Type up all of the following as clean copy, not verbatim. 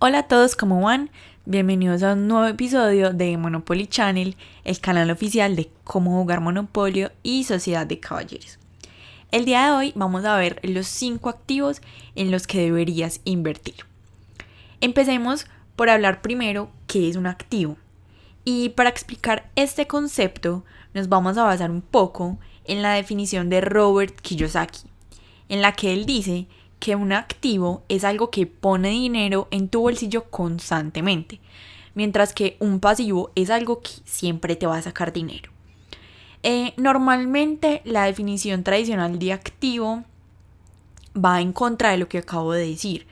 Hola a todos, ¿cómo van? Bienvenidos a un nuevo episodio de Monopoly Channel, el canal oficial de cómo jugar Monopolio y Sociedad de Caballeros. El día de hoy vamos a ver los 5 activos en los que deberías invertir. Empecemos por hablar primero qué es un activo. Y para explicar este concepto nos vamos a basar un poco en la definición de Robert Kiyosaki, en la que él dice que un activo es algo que pone dinero en tu bolsillo constantemente, mientras que un pasivo es algo que siempre te va a sacar dinero. Normalmente la definición tradicional de activo va en contra de lo que acabo de decir.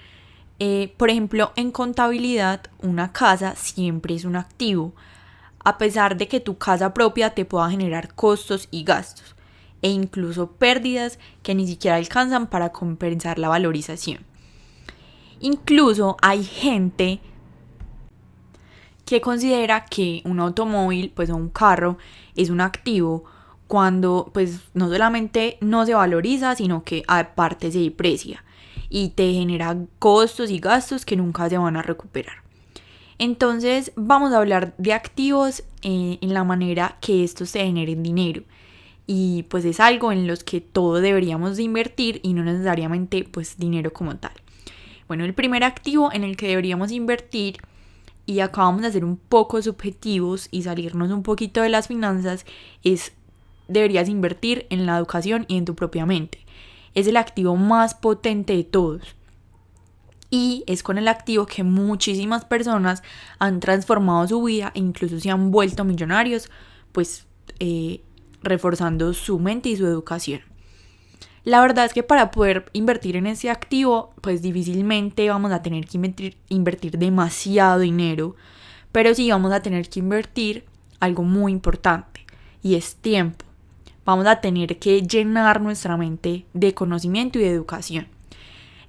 Por ejemplo, en contabilidad, una casa siempre es un activo, a pesar de que tu casa propia te pueda generar costos y gastos e incluso pérdidas que ni siquiera alcanzan para compensar la valorización. Incluso hay gente que considera que un automóvil, pues o un carro, es un activo cuando pues no solamente no se valoriza, sino que aparte se deprecia y te genera costos y gastos que nunca se van a recuperar. Entonces vamos a hablar de activos en la manera que estos te generen dinero. Y pues es algo en los que todos deberíamos de invertir y no necesariamente pues dinero como tal. Bueno, el primer activo en el que deberíamos invertir, y acá vamos a ser un poco subjetivos y salirnos un poquito de las finanzas, deberías invertir en la educación y en tu propia mente. Es el activo más potente de todos. Y es con el activo que muchísimas personas han transformado su vida e incluso se han vuelto millonarios, pues reforzando su mente y su educación. La verdad es que para poder invertir en ese activo, pues difícilmente vamos a tener que invertir demasiado dinero, pero sí vamos a tener que invertir algo muy importante y es tiempo. Vamos a tener que llenar nuestra mente de conocimiento y de educación.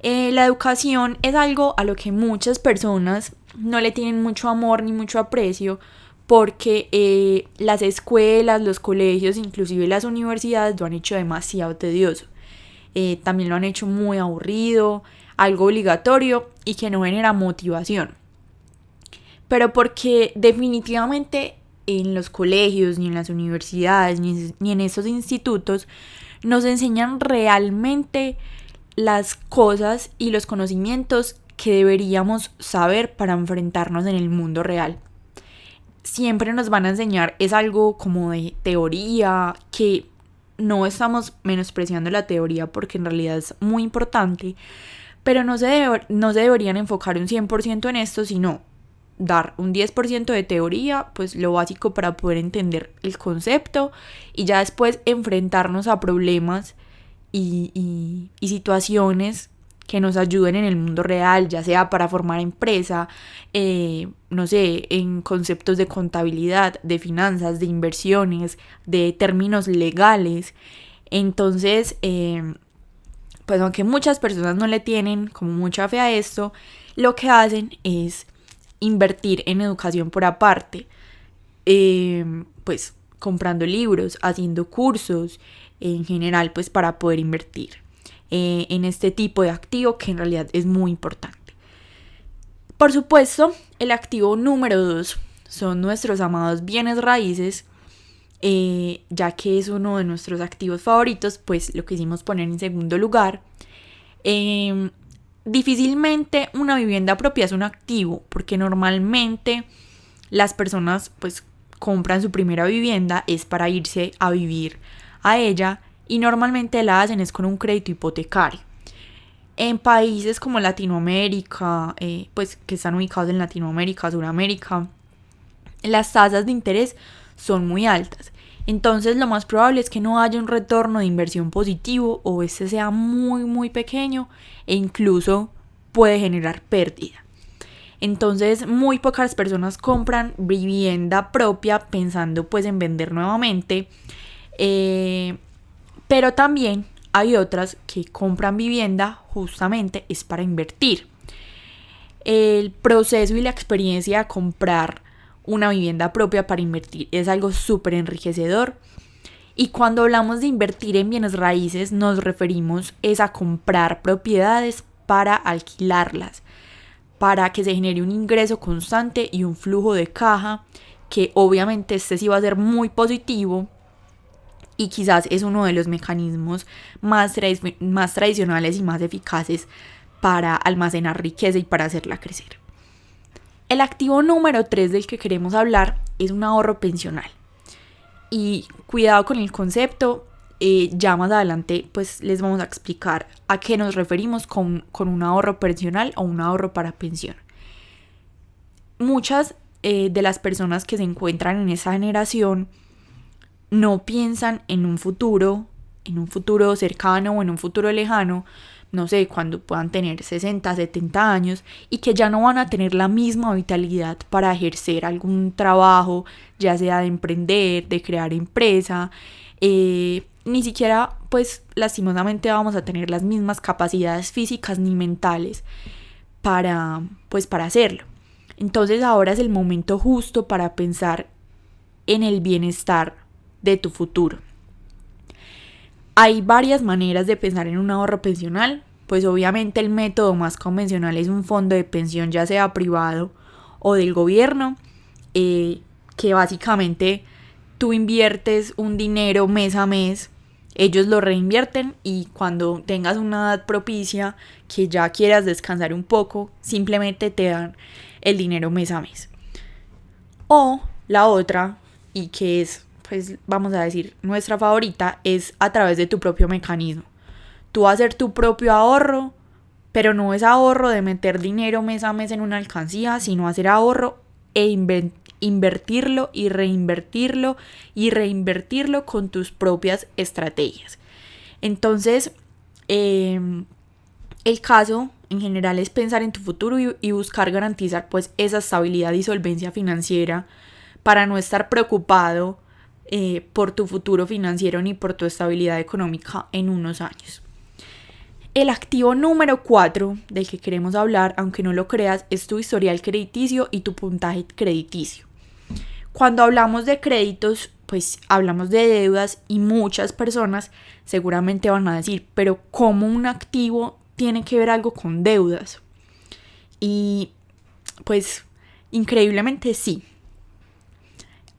La educación es algo a lo que muchas personas no le tienen mucho amor ni mucho aprecio, porque las escuelas, los colegios, inclusive las universidades lo han hecho demasiado tedioso. También lo han hecho muy aburrido, algo obligatorio y que no genera motivación. Pero porque definitivamente en los colegios, ni en las universidades, ni en esos institutos nos enseñan realmente las cosas y los conocimientos que deberíamos saber para enfrentarnos en el mundo real. Siempre nos van a enseñar es algo como de teoría, que no estamos menospreciando la teoría porque en realidad es muy importante, pero no se deberían enfocar un 100% en esto, sino dar un 10% de teoría, pues lo básico para poder entender el concepto y ya después enfrentarnos a problemas y situaciones que nos ayuden en el mundo real, ya sea para formar empresa, no sé, en conceptos de contabilidad, de finanzas, de inversiones, de términos legales. Entonces, pues aunque muchas personas no le tienen como mucha fe a esto, lo que hacen es invertir en educación por aparte, pues comprando libros, haciendo cursos, en general, pues para poder invertir en este tipo de activo que en realidad es muy importante. Por supuesto, el activo número 2 son nuestros amados bienes raíces, ya que es uno de nuestros activos favoritos, pues lo quisimos poner en segundo lugar. Difícilmente una vivienda propia es un activo, porque normalmente las personas pues compran su primera vivienda es para irse a vivir a ella, y normalmente la hacen es con un crédito hipotecario. En países como Latinoamérica, pues que están ubicados en Latinoamérica, Suramérica, las tasas de interés son muy altas. Entonces lo más probable es que no haya un retorno de inversión positivo o este sea muy muy pequeño e incluso puede generar pérdida. Entonces muy pocas personas compran vivienda propia pensando pues en vender nuevamente. Pero también hay otras que compran vivienda justamente es para invertir. El proceso y la experiencia de comprar una vivienda propia para invertir es algo súper enriquecedor. Y cuando hablamos de invertir en bienes raíces nos referimos es a comprar propiedades para alquilarlas, para que se genere un ingreso constante y un flujo de caja, que obviamente este sí va a ser muy positivo y quizás es uno de los mecanismos más tradicionales y más eficaces para almacenar riqueza y para hacerla crecer. El activo número 3 del que queremos hablar es un ahorro pensional. Y cuidado con el concepto, ya más adelante pues les vamos a explicar a qué nos referimos con un ahorro pensional o un ahorro para pensión. Muchas de las personas que se encuentran en esa generación no piensan en un futuro cercano o en un futuro lejano, no sé, cuando puedan tener 60, 70 años y que ya no van a tener la misma vitalidad para ejercer algún trabajo, ya sea de emprender, de crear empresa, ni siquiera pues lastimosamente vamos a tener las mismas capacidades físicas ni mentales para hacerlo. Entonces ahora es el momento justo para pensar en el bienestar de tu futuro. Hay varias maneras de pensar en un ahorro pensional, pues obviamente el método más convencional es un fondo de pensión, ya sea privado o del gobierno, que básicamente tú inviertes un dinero mes a mes, ellos lo reinvierten y cuando tengas una edad propicia que ya quieras descansar un poco, simplemente te dan el dinero mes a mes. O la otra, y que es pues vamos a decir nuestra favorita, es a través de tu propio mecanismo. Tú vas a hacer tu propio ahorro, pero no es ahorro de meter dinero mes a mes en una alcancía, sino hacer ahorro e invertirlo y reinvertirlo con tus propias estrategias. Entonces, el caso en general es pensar en tu futuro y buscar garantizar pues esa estabilidad y solvencia financiera para no estar preocupado por tu futuro financiero ni por tu estabilidad económica en unos años. El activo número 4 del que queremos hablar, aunque no lo creas, es tu historial crediticio y tu puntaje crediticio. Cuando hablamos de créditos, pues hablamos de deudas y muchas personas seguramente van a decir, pero ¿cómo un activo tiene que ver algo con deudas? Y pues increíblemente sí.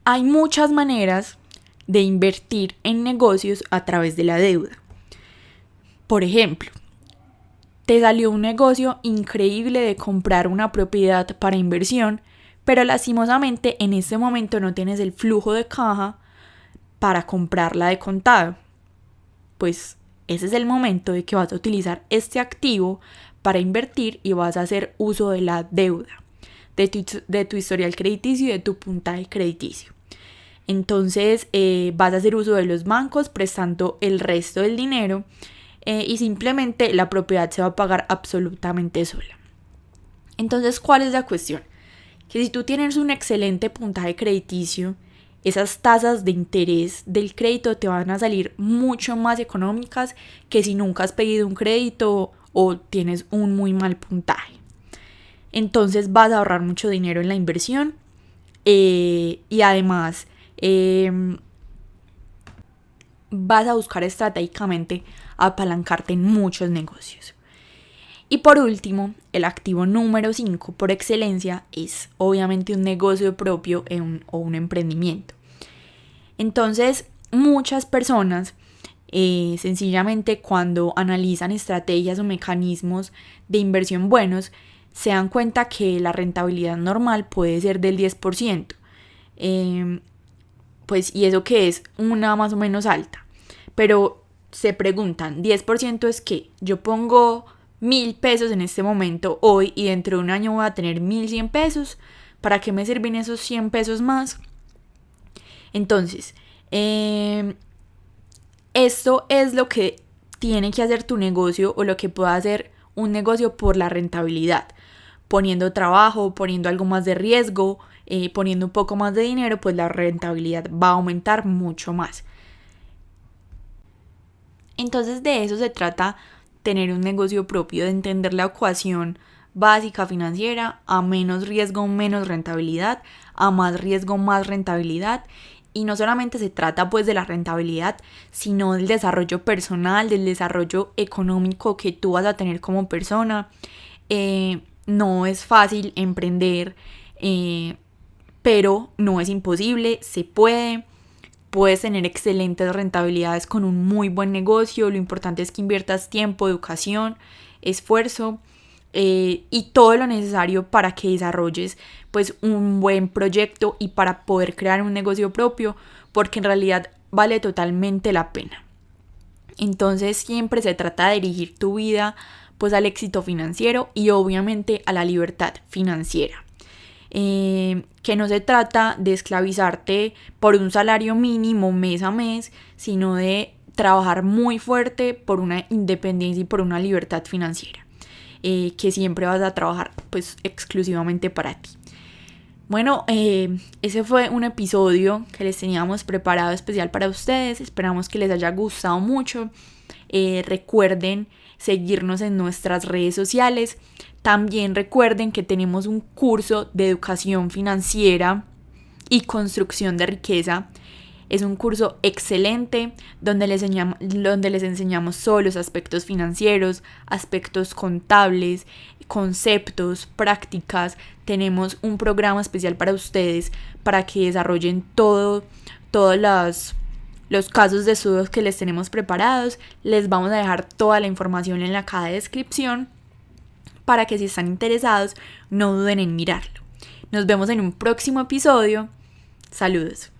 Hay muchas maneras de invertir en negocios a través de la deuda. Por ejemplo, te salió un negocio increíble de comprar una propiedad para inversión, pero lastimosamente en este momento no tienes el flujo de caja para comprarla de contado. Pues ese es el momento de que vas a utilizar este activo para invertir y vas a hacer uso de la deuda, de tu historial crediticio y de tu puntaje crediticio. Entonces vas a hacer uso de los bancos prestando el resto del dinero y simplemente la propiedad se va a pagar absolutamente sola. Entonces, ¿cuál es la cuestión? Que si tú tienes un excelente puntaje crediticio, esas tasas de interés del crédito te van a salir mucho más económicas que si nunca has pedido un crédito o tienes un muy mal puntaje. Entonces vas a ahorrar mucho dinero en la inversión y además vas a buscar estratégicamente apalancarte en muchos negocios. Y por último, el activo número 5 por excelencia es obviamente un negocio propio o un emprendimiento. Entonces, muchas personas sencillamente cuando analizan estrategias o mecanismos de inversión buenos, se dan cuenta que la rentabilidad normal puede ser del 10%. Pues, ¿y eso qué es? Una más o menos alta. Pero se preguntan, ¿10% es qué? Yo pongo 1,000 pesos en este momento hoy y dentro de un año voy a tener 1,100 pesos. ¿Para qué me sirven esos 100 pesos más? Entonces, esto es lo que tiene que hacer tu negocio o lo que pueda hacer un negocio por la rentabilidad. Poniendo trabajo, poniendo algo más de riesgo, poniendo un poco más de dinero, pues la rentabilidad va a aumentar mucho más. Entonces de eso se trata tener un negocio propio, de entender la ecuación básica financiera: a menos riesgo, menos rentabilidad; a más riesgo, más rentabilidad. Y no solamente se trata pues de la rentabilidad, sino del desarrollo personal, del desarrollo económico que tú vas a tener como persona. no es fácil emprender, pero no es imposible, se puede. Puedes tener excelentes rentabilidades con un muy buen negocio. Lo importante es que inviertas tiempo, educación, esfuerzo y todo lo necesario para que desarrolles pues un buen proyecto y para poder crear un negocio propio, porque en realidad vale totalmente la pena. Entonces siempre se trata de dirigir tu vida pues al éxito financiero y obviamente a la libertad financiera. Que no se trata de esclavizarte por un salario mínimo mes a mes, sino de trabajar muy fuerte por una independencia y por una libertad financiera, que siempre vas a trabajar pues exclusivamente para ti. Bueno, ese fue un episodio que les teníamos preparado especial para ustedes. Esperamos que les haya gustado mucho. Recuerden seguirnos en nuestras redes sociales. También recuerden que tenemos un curso de educación financiera y construcción de riqueza. Es un curso excelente donde les enseñamos todos los aspectos financieros, aspectos contables, conceptos, prácticas. Tenemos un programa especial para ustedes para que desarrollen todos los casos de estudios que les tenemos preparados. Les vamos a dejar toda la información en la caja de descripción para que si están interesados no duden en mirarlo. Nos vemos en un próximo episodio. Saludos.